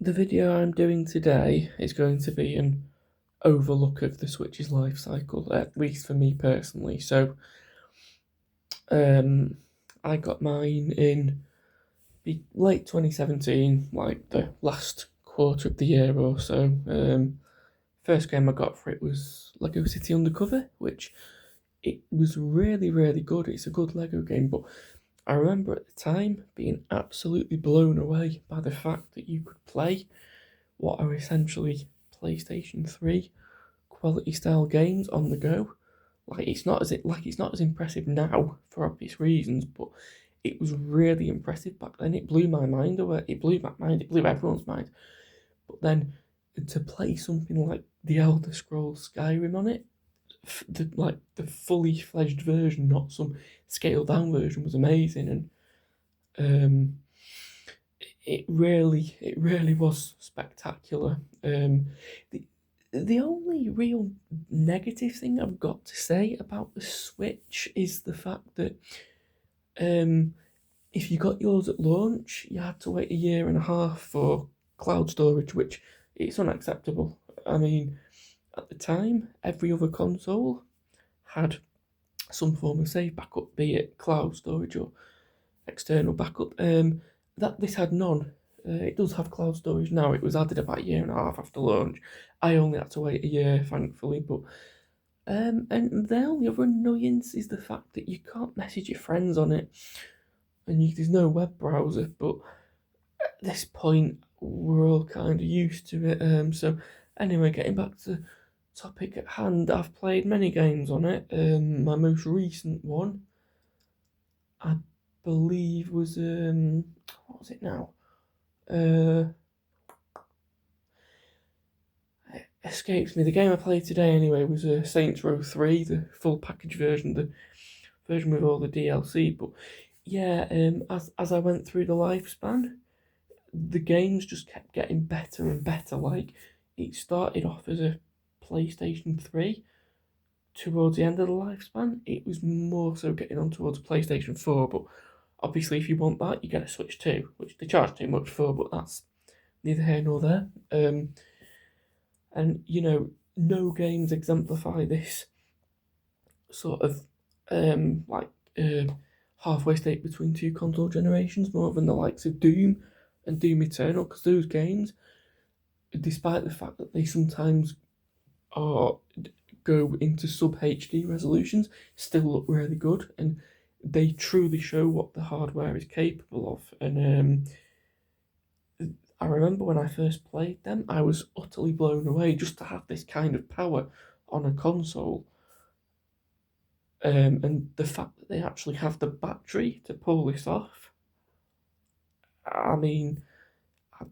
The video I'm doing today is going to be an overlook of the Switch's life cycle, at least for me personally. So, I got mine in late 2017, like the last quarter of the year or so. First game I got for it was Lego City Undercover, which it was really, really good. It's a good Lego game, but I remember at the time being absolutely blown away by the fact that you could play what are essentially PlayStation 3 quality style games on the go. It's not as impressive now for obvious reasons, but it was really impressive back then. It blew my mind away. It blew my mind. It blew everyone's mind. But then to play something like the Elder Scrolls Skyrim on it, the fully fledged version, not some scaled down version, was amazing. And um, it really was spectacular. The the only real negative thing I've got to say about the Switch is the fact that um, if you got yours at launch, you had to wait a year and a half for cloud storage, which it's unacceptable. I mean, at the time, every other console had some form of save backup, be it cloud storage or external backup. That this had none. It does have cloud storage now. It was added about a year and a half after launch. I only had to wait a year, thankfully. But and the only other annoyance is the fact that you can't message your friends on it, and there's no web browser. But at this point, we're all kind of used to it. So anyway, getting back to the topic at hand, I've played many games on it. My most recent one, I believe, was what was it now? Uh, it escapes me. The game I played today anyway was Saints Row 3, the full package version, the version with all the DLC. But yeah, as I went through the lifespan, the games just kept getting better and better. Like it started off as a PlayStation 3. Towards the end of the lifespan, it was more so getting on towards PlayStation 4. But obviously, if you want that, you get a Switch 2, which they charge too much for, but that's neither here nor there. And no games exemplify this sort of like halfway state between two console generations more than the likes of Doom and Doom Eternal, because those games, despite the fact that they sometimes are go into sub HD resolutions, still look really good, and they truly show what the hardware is capable of. And I remember when I first played them, I was utterly blown away just to have this kind of power on a console. And the fact that they actually have the battery to pull this off, I mean, I,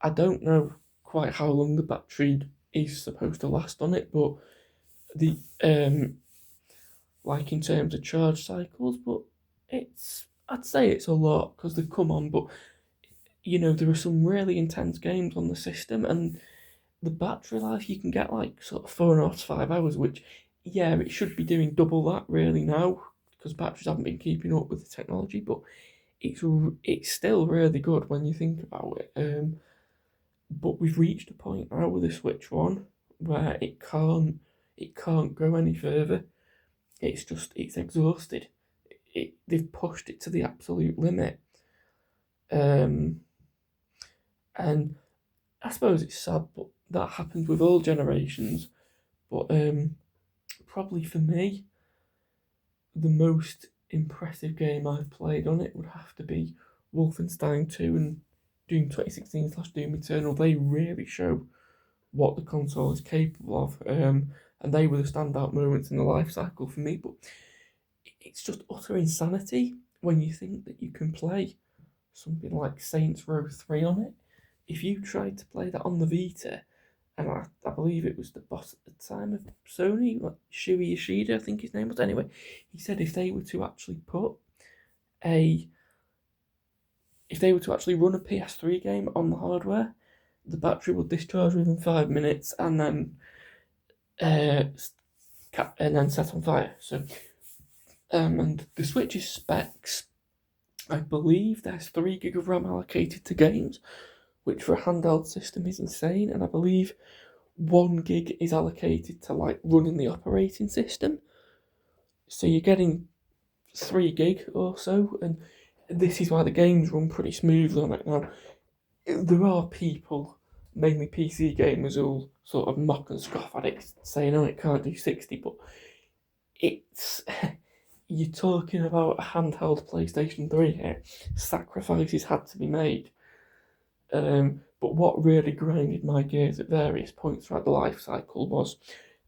I don't know quite how long the battery is supposed to last on it, but the like in terms of charge cycles, but I'd say it's a lot because they come on, but there are some really intense games on the system, and the battery life you can get like sort of 4.5 to 5 hours, which yeah, it should be doing double that really now because batteries haven't been keeping up with the technology, but it's still really good when you think about it. But we've reached a point now with the Switch One where it can't go any further. It's exhausted. They've pushed it to the absolute limit. Um, and I suppose it's sad, but that happens with all generations. But probably for me, the most impressive game I've played on it would have to be Wolfenstein 2 and Doom 2016/Doom Eternal. They really show what the console is capable of, and they were the standout moments in the life cycle for me. But it's just utter insanity when you think that you can play something like Saints Row 3 on it. If you tried to play that on the Vita, and I believe it was the boss at the time of Sony, like Shuei Yoshida, I think his name was. Anyway, he said a if they were to actually run a PS3 game on the hardware, the battery would discharge within 5 minutes uh, and then set on fire. So, and the Switch's specs, I believe there's 3 gig of RAM allocated to games, which for a handheld system is insane. And I believe 1 gig is allocated to like running the operating system. So you're getting 3 gig or so, and this is why the games run pretty smoothly on it. Now, there are people, mainly PC gamers, who'll sort of mock and scoff at it, saying, oh, it can't do 60, but it's... You're talking about a handheld PlayStation 3 here. Sacrifices had to be made. But what really grinded my gears at various points throughout the life cycle was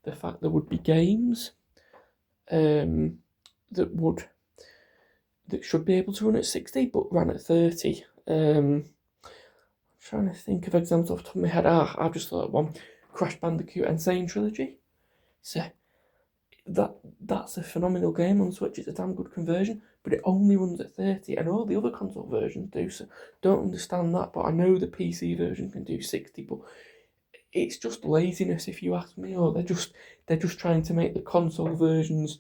the fact there would be games that should be able to run at 60 but ran at 30. I'm trying to think of examples off the top of my head. I've just thought of one. Crash Bandicoot Insane Trilogy. So that's a phenomenal game on Switch. It's a damn good conversion, but it only runs at 30, and all the other console versions do. So don't understand that, but I know the PC version can do 60, but it's just laziness, if you ask me, or they're just trying to make the console versions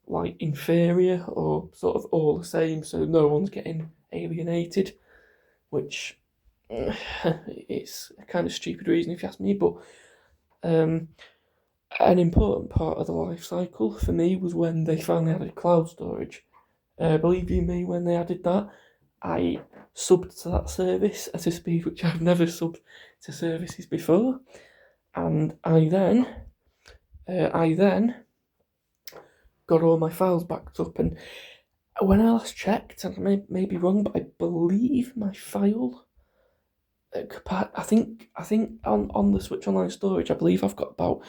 like inferior or sort of all the same, so no one's getting alienated, which it's a kind of stupid reason if you ask me. But an important part of the life cycle for me was when they finally added cloud storage. Believe you me, when they added that, I subbed to that service at a speed which I've never subbed to services before, and I then got all my files backed up. And when I last checked, and I may be wrong, but I believe my file, I think on the Switch Online storage, I believe I've got about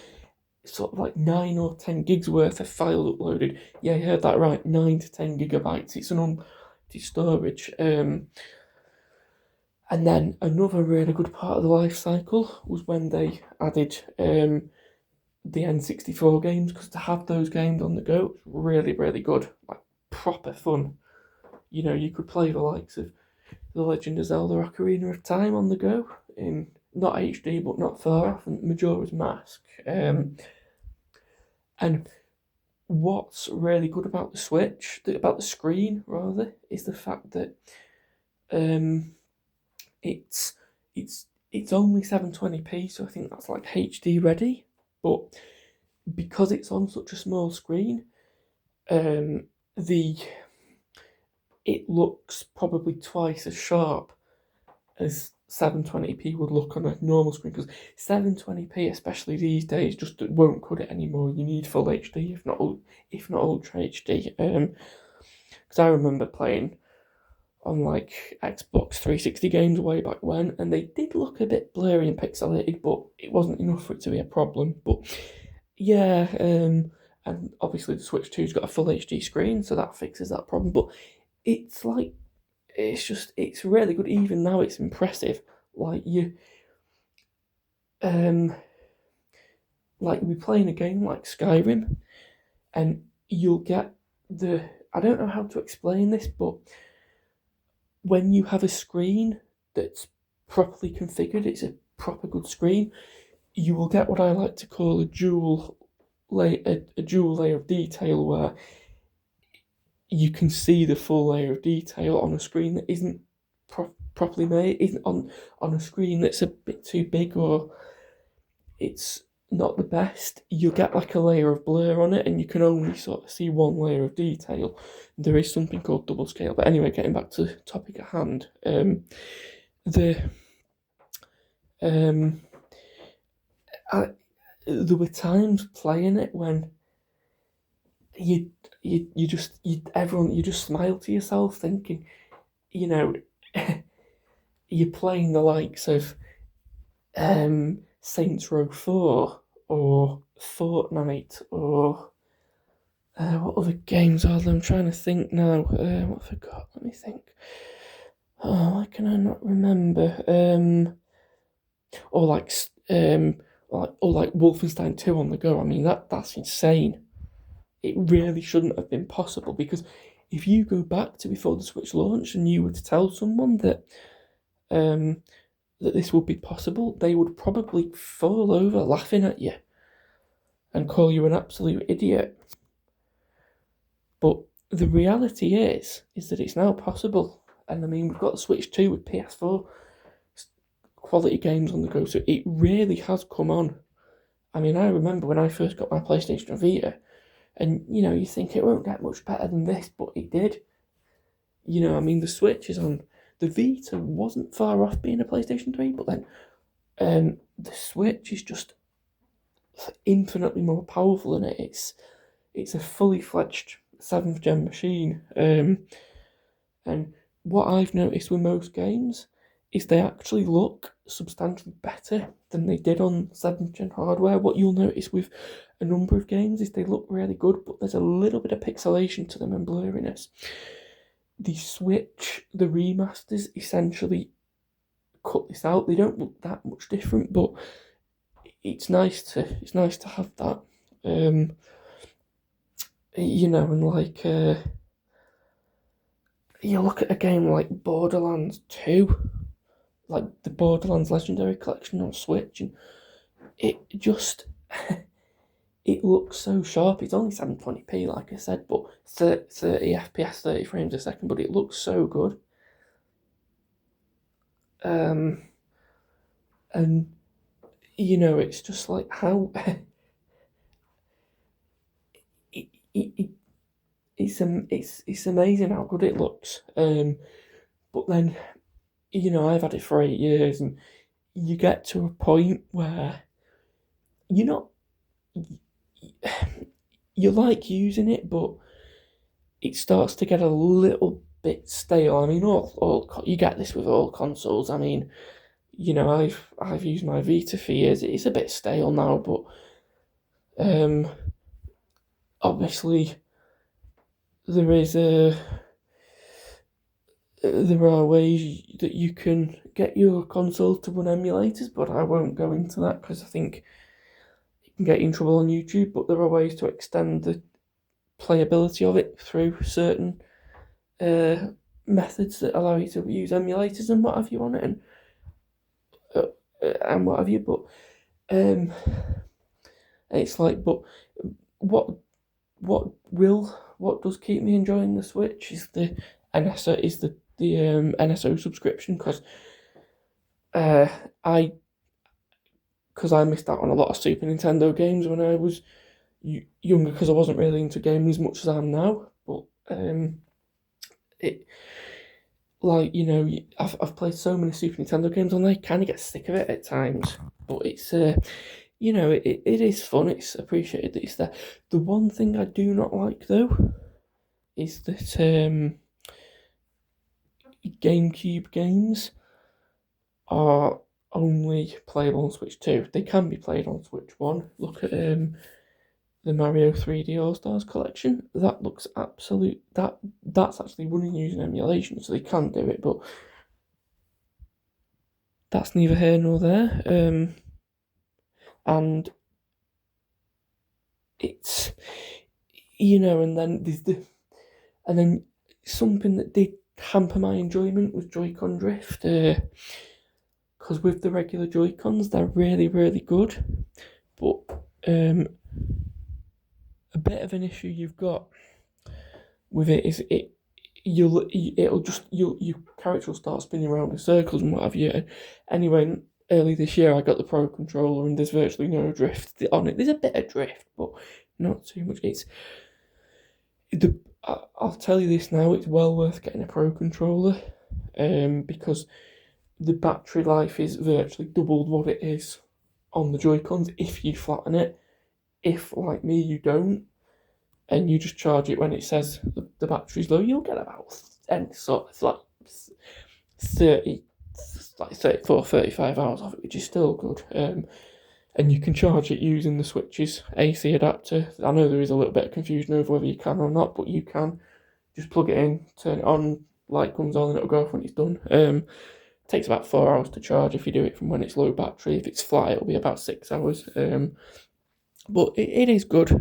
sort of like 9 or 10 gigs worth of files uploaded. Yeah, you heard that right, 9 to 10 gigabytes. It's an unlimited storage. And then another really good part of the life cycle was when they added the N64 games, because to have those games on the go was really, really good. Like proper fun. You know, you could play the likes of The Legend of Zelda Ocarina of Time on the go in not HD but not far off, and Majora's Mask. And what's really good about the Switch, about the screen rather, is the fact that it's only 720p, so I think that's like HD ready. But because it's on such a small screen, it looks probably twice as sharp as 720p would look on a normal screen, because 720p, especially these days, just won't cut it anymore. You need full HD, if not Ultra HD. Because I remember playing on like Xbox 360 games way back when, and they did look a bit blurry and pixelated, but it wasn't enough for it to be a problem. But yeah, and obviously the Switch 2's got a full HD screen, so that fixes that problem. But it's really good. Even now it's impressive. Like you'll be playing a game like Skyrim, and you'll get I don't know how to explain this, but when you have a screen that's properly configured, it's a proper good screen, you will get what I like to call a dual layer of detail, where you can see the full layer of detail on a screen that isn't properly made, isn't on a screen that's a bit too big, or it's not the best. You'll get like a layer of blur on it, and you can only sort of see one layer of detail. There is something called double scale. But anyway, getting back to the topic at hand, there were times playing it when you just smile to yourself, thinking, you know, you're playing the likes of Saints Row 4 or Fortnite, or what other games are there? I'm trying to think now. What have I got? Let me think. Oh, why can I not remember? Or like Wolfenstein 2 on the go. I mean, that's insane. It really shouldn't have been possible, because if you go back to before the Switch launched and you were to tell someone that this would be possible, they would probably fall over laughing at you and call you an absolute idiot. But the reality is that it's now possible. And I mean, we've got the Switch 2 with PS4 quality games on the go. So it really has come on. I mean, I remember when I first got my PlayStation Vita, and you think it won't get much better than this, but it did. I mean, the Switch is on. The Vita wasn't far off being a PlayStation 3, but then the Switch is just infinitely more powerful than it. It's a fully fledged 7th gen machine. And what I've noticed with most games is they actually look substantially better than they did on 7th gen hardware. What you'll notice with a number of games is they look really good, but there's a little bit of pixelation to them and blurriness. The Switch, the remasters, essentially cut this out. They don't look that much different, but it's nice to have that. And like you look at a game like Borderlands 2, like the Borderlands Legendary Collection on Switch, and it just it looks so sharp. It's only 720p, like I said, but 30 FPS, 30 frames a second, but it looks so good. And it's just like how it's amazing how good it looks. But then I've had it for 8 years, and you get to a point where you're not you like using it, but it starts to get a little bit stale. I mean, all you get this with all consoles. I mean, I've used my Vita for years. It's a bit stale now, but obviously there are ways that you can get your console to run emulators, but I won't go into that because I think you can get in trouble on YouTube. But there are ways to extend the playability of it through certain methods that allow you to use emulators and what have you on it, and what have you. But it's like, but what does keep me enjoying the Switch is the NSO subscription, because I missed out on a lot of Super Nintendo games when I was younger, because I wasn't really into gaming as much as I am now. But I've played so many Super Nintendo games and I kind of get sick of it at times. But it's it is fun. It's appreciated that it's there. The one thing I do not like though is that GameCube games are only playable on Switch 2. They can be played on Switch 1. Look at the Mario 3D All-Stars collection. That looks that's actually running using emulation, so they can do it, but that's neither here nor there. And it's and then something that did hamper my enjoyment was Joy-Con drift, because with the regular Joy-Cons they're really, really good, but a bit of an issue you've got with it is your character will start spinning around in circles and what have you. Anyway, early this year I got the Pro controller and there's virtually no drift on it. There's a bit of drift, but not too much. I'll tell you this now, it's well worth getting a Pro controller, because the battery life is virtually doubled what it is on the Joy-Cons if you flatten it. If, like me, you don't, and you just charge it when it says the battery's low, you'll get about 34, 35 hours of it, which is still good. And you can charge it using the Switch's AC adapter. I know there is a little bit of confusion over whether you can or not, but you can. Just plug it in, turn it on, light comes on, and it'll go off when it's done. Takes about 4 hours to charge if you do it from when it's low battery. If it's flat, it'll be about 6 hours. But it is good,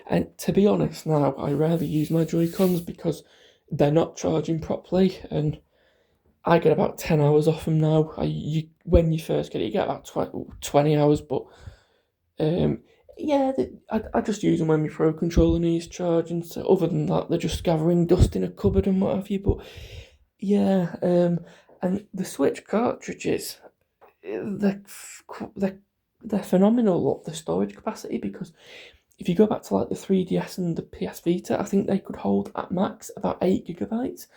and to be honest now, I rarely use my Joy-Cons because they're not charging properly, and I get about 10 hours off them now. When you first get it, you get about 20 hours, but I just use them when my Pro controller needs charging, so other than that, they're just gathering dust in a cupboard and what have you, but And the Switch cartridges, they're, they're, they're phenomenal, the storage capacity, because if you go back to like the 3DS and the PS Vita, I think they could hold at max about 8 GB.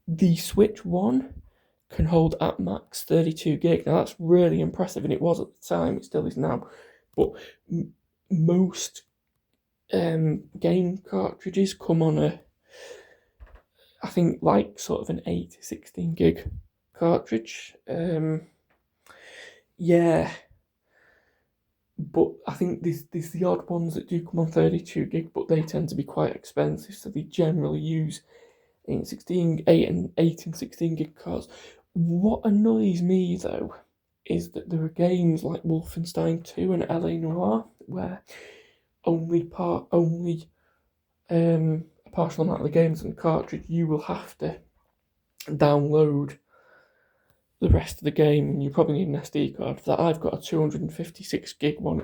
The Switch One can hold at max 32 gig. Now that's really impressive, and it was at the time, it still is now. But most game cartridges come on I think like sort of an 8 to 16 gig cartridge. Yeah, but I think there's the odd ones that do come on 32 gig, but they tend to be quite expensive, so they generally use 8 and 16 gig cards. What annoys me though is that there are games like Wolfenstein 2 and LA Noire where only a partial amount of the games on the cartridge, you will have to download the rest of the game, and you probably need an SD card for that. I've got a 256 gig one.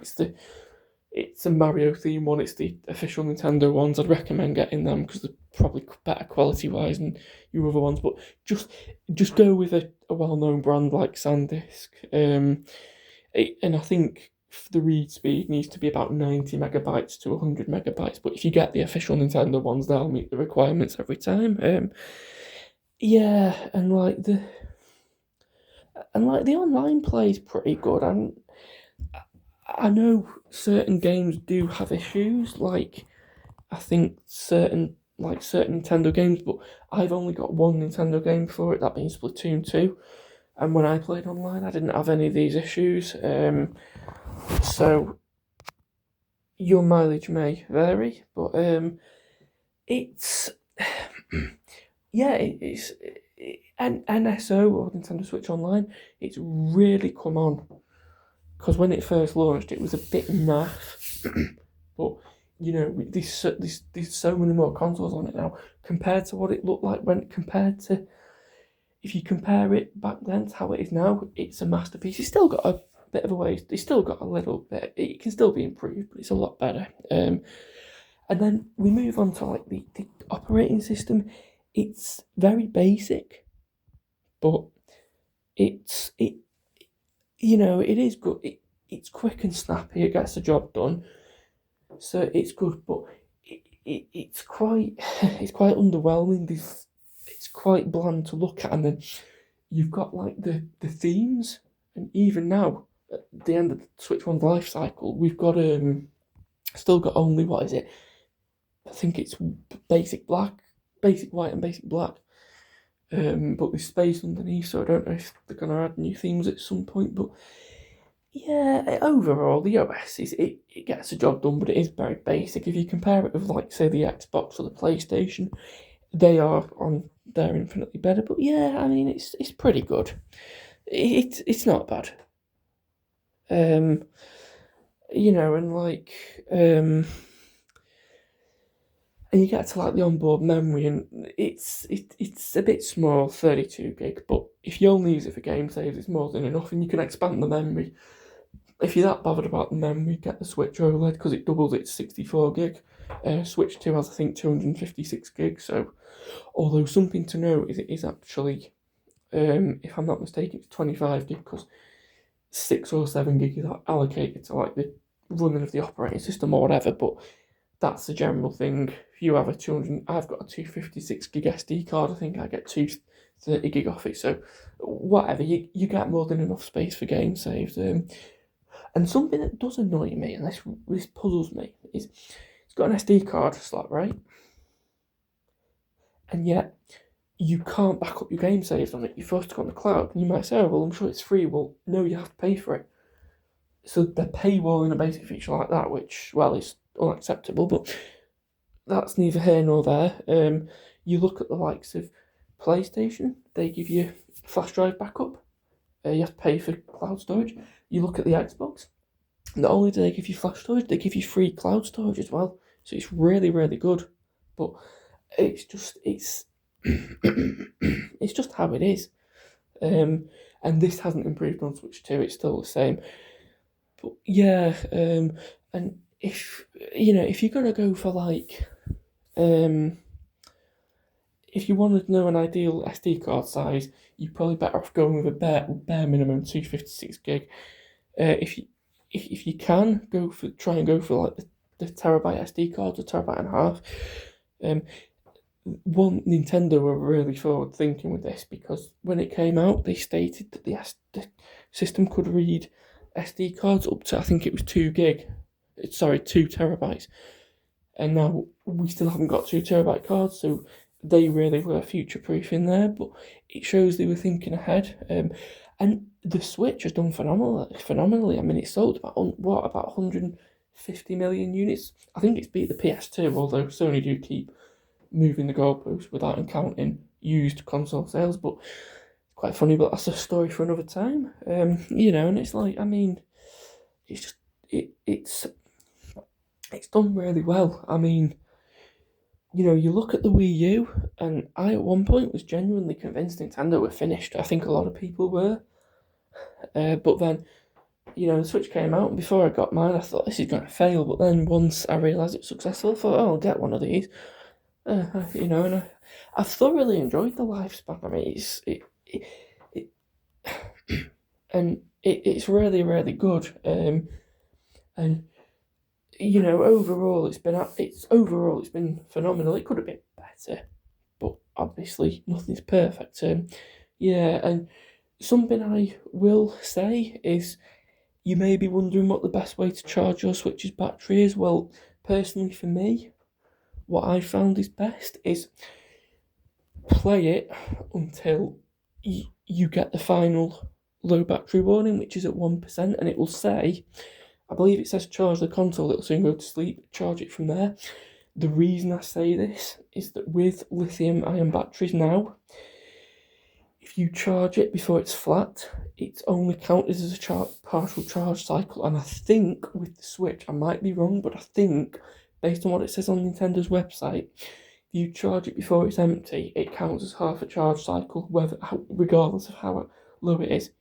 It's a Mario theme one. It's the official Nintendo ones. I'd recommend getting them because they're probably better quality wise than your other ones. But just go with a well-known brand like SanDisk. And I think the read speed needs to be about 90 megabytes to 100 megabytes. But if you get the official Nintendo ones, they'll meet the requirements every time. Yeah, and like the online play is pretty good. I know certain games do have issues, like I think certain Nintendo games, but I've only got one Nintendo game for it, that being Splatoon 2. And when I played online, I didn't have any of these issues. So your mileage may vary, but it's and NSO or Nintendo Switch Online, it's really come on. Because when it first launched, it was a bit naff, but there's so many more consoles on it now compared to what it looked like if you compare it back then to how it is now. It's a masterpiece. It's still got a bit of a ways. It's still got a little bit. It can still be improved, but it's a lot better. And then we move on to like the operating system. It's very basic, but it is good. It's quick and snappy. It gets the job done, so it's good. But it's quite it's quite underwhelming. It's quite bland to look at, and then you've got like the themes, and even now at the end of the Switch One's life cycle, we've got still got only, what is it? I think it's basic white and basic black. But there's space underneath, so I don't know if they're gonna add new themes at some point. But yeah, overall the OS it gets the job done, but it is very basic. If you compare it with like say the Xbox or the PlayStation, they're infinitely better. But yeah, I mean it's pretty good. It's not bad. And like and you get to like the onboard memory, and it's a bit small, 32 gig. But if you only use it for game saves, it's more than enough, and you can expand the memory. If you're that bothered about the memory, get the Switch OLED because it doubles its 64 gig. Switch 2 has, I think, 256 gig. So, although something to note is it is actually, if I'm not mistaken, it's 25 gig because 6 or 7 gig is allocated to like the running of the operating system or whatever. But that's the general thing. If you have I've got a 256 gig SD card. I think I get 230 gig off it. So whatever, you get more than enough space for game saves. And something that does annoy me, and this puzzles me, is it's got an SD card slot, right? And yet you can't back up your game saves on it. You're forced to go on the cloud. And you might say, oh, well, I'm sure it's free. Well, no, you have to pay for it. So they're paywalling a basic feature like that, which, well, is unacceptable, but that's neither here nor there. You look at the likes of PlayStation, they give you flash drive backup. You have to pay for cloud storage. You look at the Xbox, not only do they give you flash storage, they give you free cloud storage as well. So it's really, really good. But it's just it's just how it is. And this hasn't improved on Switch 2, it's still the same. But yeah, and if you're gonna go for like if you wanted to know an ideal SD card size, you're probably better off going with a bare minimum 256 gig. If you can try and go for like the terabyte SD cards, or terabyte and a half. One, Nintendo were really forward thinking with this, because when it came out, they stated that the system could read SD cards up to, I think it was 2 terabytes, and now we still haven't got 2 terabyte cards, so they really were future proof in there. But it shows they were thinking ahead. And the Switch has done phenomenally. I mean, it sold about 150 million units. I think it's beat the PS2, although Sony do keep moving the goalposts without counting used console sales. But it's quite funny, but that's a story for another time. And it's like, I mean, it's just it's done really well. I mean, you look at the Wii U, and I at one point was genuinely convinced Nintendo were finished. I think a lot of people were. But then, the Switch came out, and before I got mine, I thought this is going to fail. But then once I realised it was successful, I thought, I'll get one of these. And I've thoroughly enjoyed the lifespan. I mean, it's really, really good. And overall it's been phenomenal. It could have been better, but obviously nothing's perfect. And something I will say is, you may be wondering what the best way to charge your Switch's battery is. Well, personally for me, what I found is best is play it until you get the final low battery warning, which is at 1%, and it will say, I believe it says charge the console, it'll soon go to sleep, charge it from there. The reason I say this is that with lithium-ion batteries now, if you charge it before it's flat, it's only counted as a partial charge cycle. And I think with the Switch, I might be wrong, but I think, based on what it says on Nintendo's website, if you charge it before it's empty, it counts as half a charge cycle, regardless of how low it is.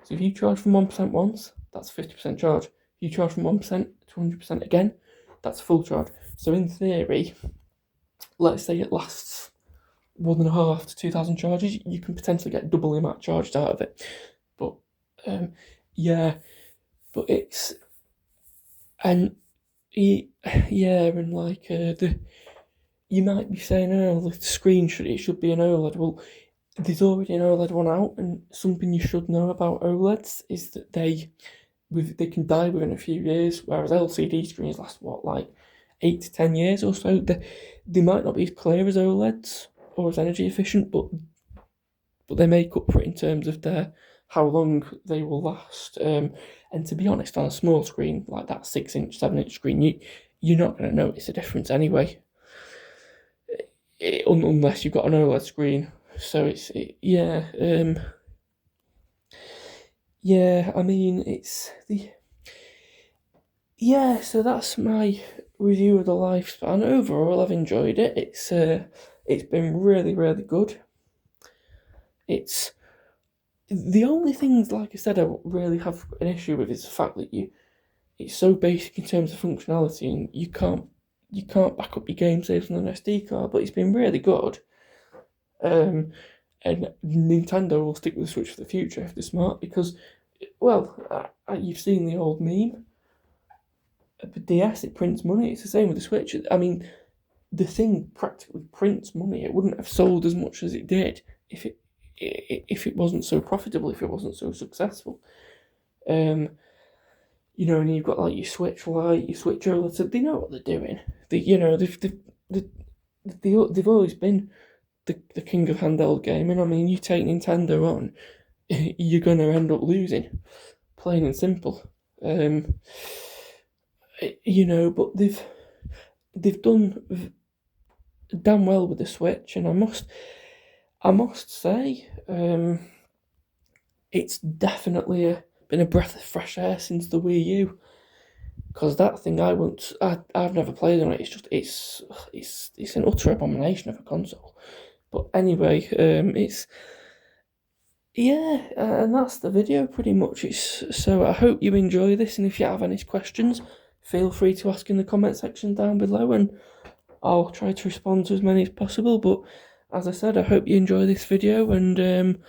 So if you charge from 1% once, that's 50% charge. If you charge from 1% to 100% again, that's full charge. So in theory, let's say it lasts 1.5 to 2,000 charges, you can potentially get double the amount charged out of it. But and like you might be saying, the screen should be an OLED. Well, there's already an OLED one out, and something you should know about OLEDs is that they can die within a few years, whereas LCD screens last 8 to 10 years or so. They might not be as clear as OLEDs or as energy efficient, but they make up for it in terms of how long they will last. And to be honest, on a small screen like that 6-inch, 7-inch screen, you're not going to notice a difference anyway, unless you've got an OLED screen. So I mean, so that's my review of the lifespan. Overall, I've enjoyed it. It's been really, really good. It's the only things, like I said, I really have an issue with is the fact that it's so basic in terms of functionality, and you can't back up your game saves on an SD card. But it's been really good. And Nintendo will stick with the Switch for the future if they're smart, because, you've seen the old meme. The DS, it prints money. It's the same with the Switch. I mean, the thing practically prints money. It wouldn't have sold as much as it did if it wasn't so profitable, if it wasn't so successful. And you've got your Switch Lite, your Switch OLED. So they know what they're doing. They've always been the king of handheld gaming. I mean, you take Nintendo on, you're gonna end up losing, plain and simple. But they've done damn well with the Switch, and I must say, it's definitely been a breath of fresh air since the Wii U, because that thing I've never played on it. It's an utter abomination of a console. But anyway, and that's the video pretty much. So I hope you enjoy this, and if you have any questions, feel free to ask in the comment section down below, and I'll try to respond to as many as possible. But as I said, I hope you enjoy this video, and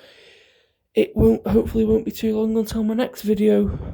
it hopefully won't be too long until my next video.